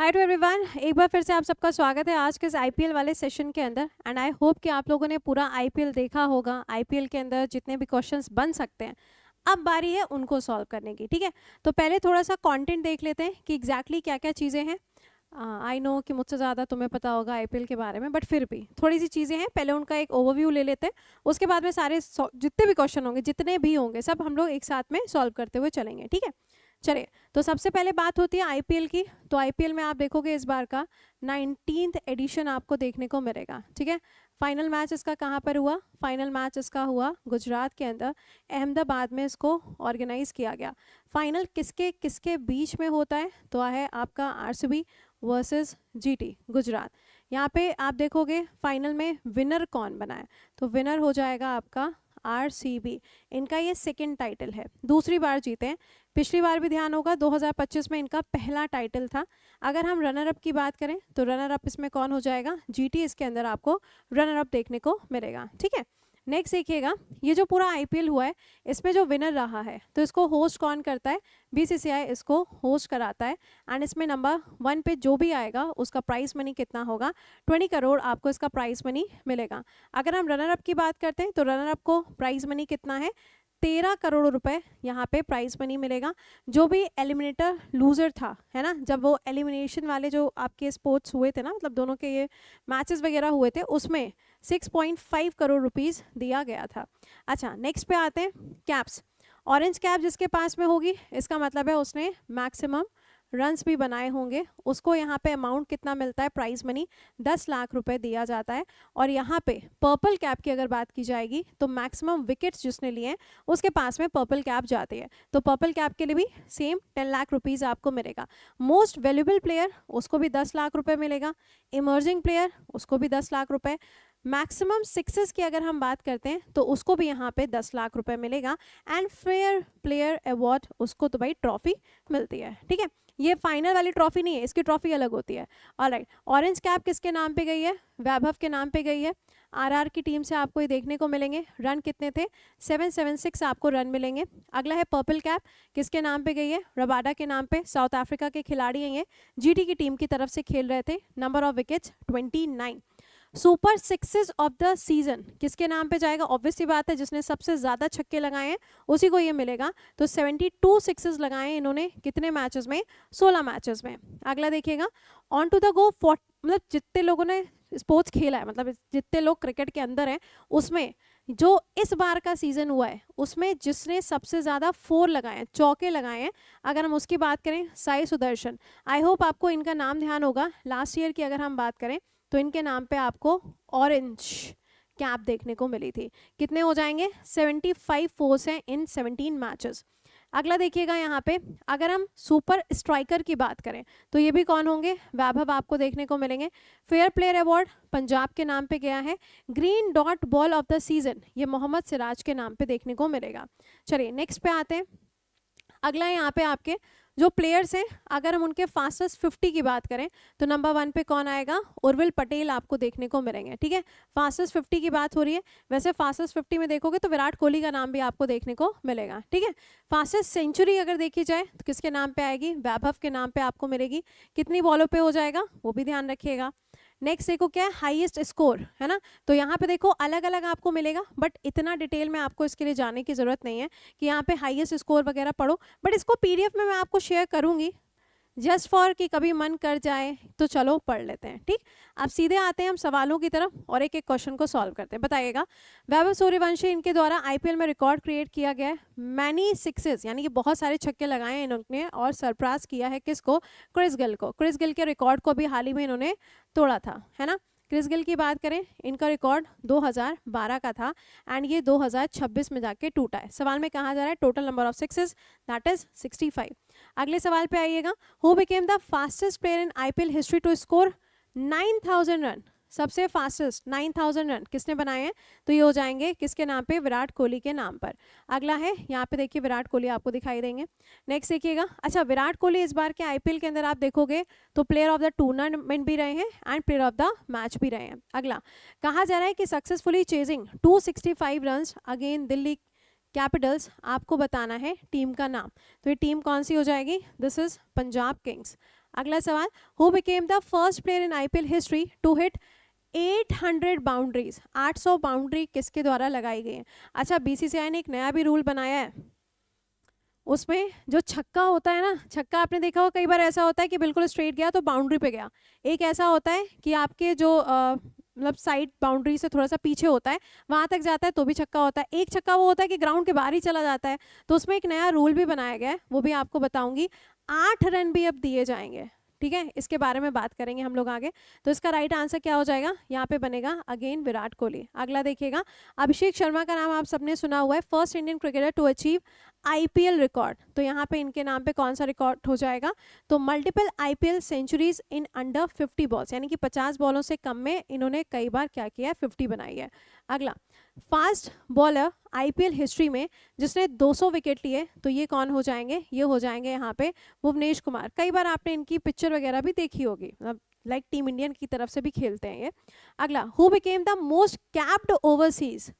Hi to everyone, एक बार फिर से आप सबका स्वागत है आज के इस आईपीएल वाले सेशन के अंदर। एंड आई होप कि आप लोगों ने पूरा आईपीएल देखा होगा। आईपीएल के अंदर जितने भी क्वेश्चंस बन सकते हैं, अब बारी है उनको सॉल्व करने की। ठीक है, तो पहले थोड़ा सा कंटेंट देख लेते हैं कि एग्जैक्टली क्या क्या चीज़ें हैं। आई नो कि मुझसे ज़्यादा तुम्हें पता होगा आईपीएल के बारे में, बट फिर भी थोड़ी सी चीज़ें हैं, पहले उनका एक ओवरव्यू ले लेते हैं। उसके बाद में सारे जितने भी क्वेश्चन होंगे, जितने भी होंगे, सब हम लोग एक साथ में सॉल्व करते हुए चलेंगे। ठीक है, चलिए। तो सबसे पहले बात होती है आईपीएल की। तो आईपीएल में आप देखोगे इस बार का 19th एडिशन आपको देखने को मिलेगा। ठीक है, फाइनल मैच इसका कहाँ पर हुआ? फाइनल मैच इसका हुआ गुजरात के अंदर, अहमदाबाद में इसको ऑर्गेनाइज किया गया। फाइनल किसके किसके बीच में होता है? तो है आपका आरसीबी वर्सेस जीटी गुजरात। यहाँ पे आप देखोगे फाइनल में विनर कौन बना है, तो विनर हो जाएगा आपका आरसीबी। इनका ये सेकंड टाइटल है, दूसरी बार जीते हैं। पिछली बार भी ध्यान होगा 2025 में इनका पहला टाइटल था। अगर हम रनर अप की बात करें तो रनर अप इसमें कौन हो जाएगा? जीटी इसके अंदर आपको रनर अप देखने को मिलेगा। ठीक है, नेक्स्ट देखिएगा, ये जो पूरा आईपीएल हुआ है इसमें जो विनर रहा है तो इसको होस्ट कौन करता है? बीसीसीआई इसको होस्ट कराता है। एंड इसमें नंबर 1 पे जो भी आएगा उसका प्राइस मनी कितना होगा? 20 करोड़ आपको इसका प्राइस मनी मिलेगा। अगर हम रनर अप की बात करते हैं तो रनर अप को प्राइस मनी कितना है? 13 करोड़ रुपए यहाँ पे प्राइस मनी मिलेगा। जो भी एलिमिनेटर लूजर था, है ना, जब वो एलिमिनेशन वाले जो आपके स्पोर्ट्स हुए थे ना, मतलब दोनों के ये मैचेस वगैरह हुए थे, उसमें 6.5 करोड़ रुपीस दिया गया था। अच्छा, नेक्स्ट पे आते हैं कैप्स। ऑरेंज कैप जिसके पास में होगी, इसका मतलब है उसने मैक्सिमम रन्स भी बनाए होंगे। उसको यहाँ पे अमाउंट कितना मिलता है? प्राइज मनी 10 लाख रुपए दिया जाता है। और यहाँ पे पर्पल कैप की अगर बात की जाएगी तो मैक्सिमम विकेट्स जिसने लिए हैं उसके पास में पर्पल कैप जाती है। तो पर्पल कैप के लिए भी सेम 10 लाख रुपीज़ आपको मिलेगा। मोस्ट वैल्यूएबल प्लेयर उसको भी 10 लाख रुपए मिलेगा। इमर्जिंग प्लेयर उसको भी 10 लाख रुपए। मैक्सिमम सिक्सेस की अगर हम बात करते हैं तो उसको भी यहाँ पे 10 लाख रुपए मिलेगा। एंड फेयर प्लेयर अवार्ड उसको तो भाई ट्रॉफी मिलती है। ठीक है, ये फाइनल वाली ट्रॉफी नहीं है, इसकी ट्रॉफी अलग होती है। ऑलराइट, ऑरेंज कैप किसके नाम पे गई है? वैभव के नाम पे गई है। आरआर की टीम से आपको ये देखने को मिलेंगे। रन कितने थे? 776 आपको रन मिलेंगे। अगला है पर्पल कैप, किसके नाम पे गई है? रबाडा के नाम पे। साउथ अफ्रीका के खिलाड़ी हैं ये, जीटी की टीम की तरफ से खेल रहे थे। Number of wickets 29। Super sixes of the season किसके नाम पे जाएगा? ऑब्वियस सी बात है, जिसने सबसे ज्यादा छक्के लगाए हैं उसी को ये मिलेगा। तो 72 सिक्सेस लगाए हैं इन्होंने। कितने मैचेस में? 16 मैचेस में। अगला देखिएगा, ऑन टू द गो, मतलब जितने लोगों ने स्पोर्ट्स खेला है, मतलब जितने लोग क्रिकेट के अंदर हैं, उसमें जो इस बार का सीजन हुआ है उसमें जिसने सबसे ज़्यादा 4 लगाए हैं, चौके लगाए हैं, अगर हम उसकी बात करें, साई सुदर्शन। आई होप आपको इनका नाम ध्यान होगा। लास्ट ईयर की अगर हम बात करें तो इनके नाम पे आपको ऑरेंज कैप देखने को मिली थी। कितने हो जाएंगे? 75 फोर्स हैं इन 17 मैचेस। अगला देखिएगा, यहाँ पे अगर हम सुपर स्ट्राइकर की बात करें तो ये भी कौन होंगे? वैभव आपको देखने को मिलेंगे। फेयर प्लेयर अवार्ड पंजाब के नाम पे गया है। Green dot ball of the season ये मोहम्मद सिराज के नाम पे देखने को मिलेगा। चलिए नेक्स्ट पे आते हैं। अगला यहाँ पे आपके जो प्लेयर्स हैं, अगर हम उनके फास्टेस्ट 50 की बात करें तो नंबर 1 पे कौन आएगा? उर्विल पटेल आपको देखने को मिलेंगे। ठीक है, फास्टेस्ट 50 की बात हो रही है। वैसे फास्टेस्ट 50 में देखोगे तो विराट कोहली का नाम भी आपको देखने को मिलेगा। ठीक है, फास्टेस्ट सेंचुरी अगर देखी जाए तो किसके नाम पे आएगी? वैभव के नाम पे आपको मिलेगी। कितनी बॉलों पे हो जाएगा वो भी ध्यान रखिएगा। नेक्स्ट देखो क्या है? हाईएस्ट स्कोर, है ना। तो यहाँ पे देखो अलग अलग आपको मिलेगा, बट इतना डिटेल में आपको इसके लिए जाने की जरूरत नहीं है कि यहाँ पे हाईएस्ट स्कोर वगैरह पढ़ो। बट इसको पीडीएफ में मैं आपको शेयर करूंगी, जस्ट फॉर कि कभी मन कर जाए तो चलो पढ़ लेते हैं। ठीक, अब सीधे आते हैं हम सवालों की तरफ और एक एक क्वेश्चन को सॉल्व करते हैं। बताइएगा, वैभव सूर्यवंशी इनके द्वारा आईपीएल में रिकॉर्ड क्रिएट किया गया है मैनी सिक्सेस, यानी कि बहुत सारे छक्के लगाए हैं इन्होंने और सरप्रास किया है किसको? क्रिस गिल को। क्रिस गिल के रिकॉर्ड को भी हाल ही में इन्होंने तोड़ा था, है ना। क्रिस गिल की बात करें, इनका रिकॉर्ड 2012 का था एंड ये 2026 में जाके टूटा है। सवाल में कहा जा रहा है total number of sixes that is 65। अगले सवाल पे आइएगा, who became the fastest player in IPL history to score 9000 run? सबसे फास्टेस्ट 9000 रन किसने बनाए हैं? तो ये हो जाएंगे किसके नाम पे? विराट कोहली के नाम पर। अगला है, यहाँ पे देखिए विराट कोहली आपको दिखाई देंगे। नेक्स्ट देखिएगा, अच्छा विराट कोहली इस बार के आईपीएल के अंदर आप देखोगे तो प्लेयर ऑफ द टूर्नामेंट भी रहे हैं and player of the match भी रहे हैं। अगला कहा जा रहा है कि successfully chasing 265 run again Delhi Capitals, आपको बताना है टीम का नाम। तो ये टीम कौन सी हो जाएगी? This is Punjab Kings. अगला सवाल, who became the first player in IPL history to hit 800 boundaries, 800 boundary किसके द्वारा लगाई गई है? अच्छा, बीसीसीआई ने एक नया भी रूल बनाया है, उसमें जो छक्का होता है ना, छक्का आपने देखा होगा कई बार ऐसा होता है कि बिल्कुल स्ट्रेट गया तो बाउंड्री पे गया, एक ऐसा होता है कि आपके जो मतलब साइड बाउंड्री से थोड़ा सा पीछे होता है, वहाँ तक जाता है तो भी छक्का होता है। एक छक्का वो होता है कि ग्राउंड के बाहर ही चला जाता है, तो उसमें एक नया रूल भी बनाया गया है, वो भी आपको बताऊंगी। 8 रन भी अब दिए जाएंगे, ठीक है, इसके बारे में बात करेंगे हम लोग आगे। तो इसका राइट आंसर क्या हो जाएगा? यहाँ पे बनेगा अगेन विराट कोहली। अगला देखिएगा, अभिषेक शर्मा का नाम आप सबने सुना हुआ है, first Indian cricketer to achieve IPL record, तो यहाँ पे इनके नाम पे कौन सा रिकॉर्ड हो जाएगा? तो multiple IPL centuries in under 50 balls, यानी कि 50 बॉलों से कम में इन्होंने कई बार क्या किया है? 50 बनाई है। अगला, फास्ट बॉलर आईपीएल हिस्ट्री में जिसने 200 विकेट लिए, तो ये कौन हो जाएंगे? ये हो जाएंगे यहाँ पे भुवनेश कुमार। कई बार आपने इनकी पिक्चर वगैरह भी देखी होगी, मतलब लाइक टीम इंडियन की तरफ से भी खेलते हैं ये। अगला, who became the most capped overseas,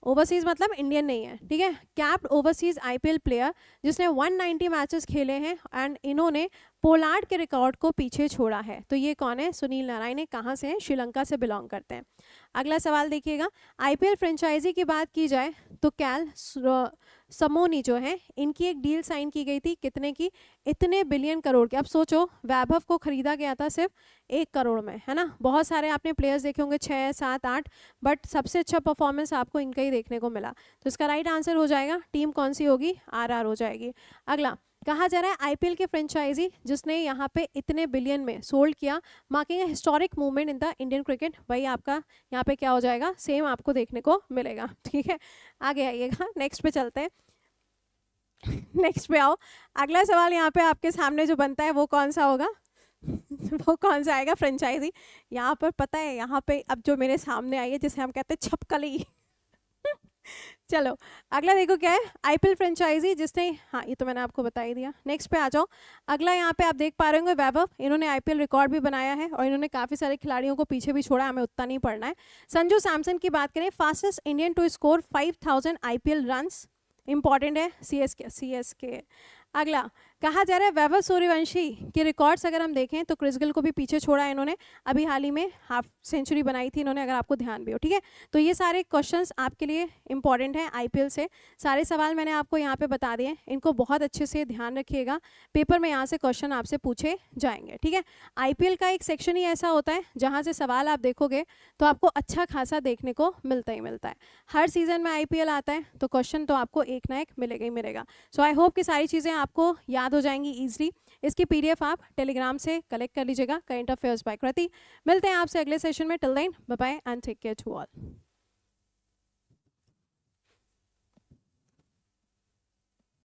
overseas मतलब इंडियन नहीं है, ठीक है, कैप्ड ओवरसीज आईपीएल प्लेयर जिसने 190 मैचेस खेले हैं एंड इन्होंने पोलार्ड के रिकॉर्ड को पीछे छोड़ा है, तो ये कौन है? सुनील नारायण है। कहाँ से हैं? श्रीलंका से बिलोंग करते हैं। अगला सवाल देखिएगा, आईपीएल फ्रेंचाइजी की बात की जाए तो कैल समोनी जो है, इनकी एक डील साइन की गई थी, कितने की? इतने बिलियन करोड़ के। अब सोचो, वैभव को खरीदा गया था सिर्फ 1 करोड़ में, है ना। बहुत सारे आपने प्लेयर्स देखे होंगे 6, 7, 8, बट सबसे अच्छा परफॉर्मेंस आपको इनका ही देखने को मिला, तो इसका राइट आंसर हो जाएगा, टीम कौन सी होगी? आरआर हो जाएगी। अगला, कहा जा रहा है आईपीएल के फ्रेंचाइजी जिसने यहाँ पे इतने बिलियन में सोल्ड किया, marking A historic movement in the Indian cricket, वही आपका यहाँ पे क्या हो जाएगा? सेम आपको देखने को मिलेगा, ठीक है। आगे आइएगा, नेक्स्ट पे चलते हैं, नेक्स्ट पे आओ। अगला सवाल यहाँ पे आपके सामने जो बनता है वो कौन सा होगा? वो कौन सा आएगा? फ्रेंचाइजी। यहाँ पर पता है, यहाँ पे अब जो मेरे सामने आई है जिसे हम कहते हैं छपकली चलो अगला देखो क्या है, आईपीएल फ्रेंचाइजी जिसने, हाँ ये तो मैंने आपको बता ही दिया। नेक्स्ट पे आ जाओ। अगला यहाँ पे आप देख पा रहे होंगे वैभव, इन्होंने आईपीएल रिकॉर्ड भी बनाया है और इन्होंने काफ़ी सारे खिलाड़ियों को पीछे भी छोड़ा, हमें उतना नहीं पढ़ना है। संजू सैमसन की बात करें, fastest Indian to score 5000 IPL runs, important है, सीएसके। अगला, कहा जा रहा है वैभव सूर्यवंशी के रिकॉर्ड्स अगर हम देखें तो क्रिस गेल को भी पीछे छोड़ा है इन्होंने, अभी हाल ही में हाफ सेंचुरी बनाई थी इन्होंने, अगर आपको ध्यान भी हो, ठीक है। तो ये सारे क्वेश्चंस आपके लिए इंपॉर्टेंट हैं आईपीएल से, सारे सवाल मैंने आपको यहाँ पे बता दिए, इनको बहुत अच्छे से ध्यान रखिएगा, पेपर में यहाँ से क्वेश्चन आपसे पूछे जाएंगे, ठीक है। आईपीएल का एक सेक्शन ही ऐसा होता है जहाँ से सवाल आप देखोगे तो आपको अच्छा खासा देखने को मिलता ही मिलता है। हर सीजन में आईपीएल आता है तो क्वेश्चन तो आपको एक ना एक मिलेगा ही मिलेगा। सो आई होप कि सारी चीज़ें आपको याद हो जाएंगी ईजिली। इसकी पीडीएफ आप टेलीग्राम से कलेक्ट कर लीजिएगा, करंट अफेयर्स बाय कृति। मिलते हैं आपसे अगले सेशन में, till then bye bye and take care to all.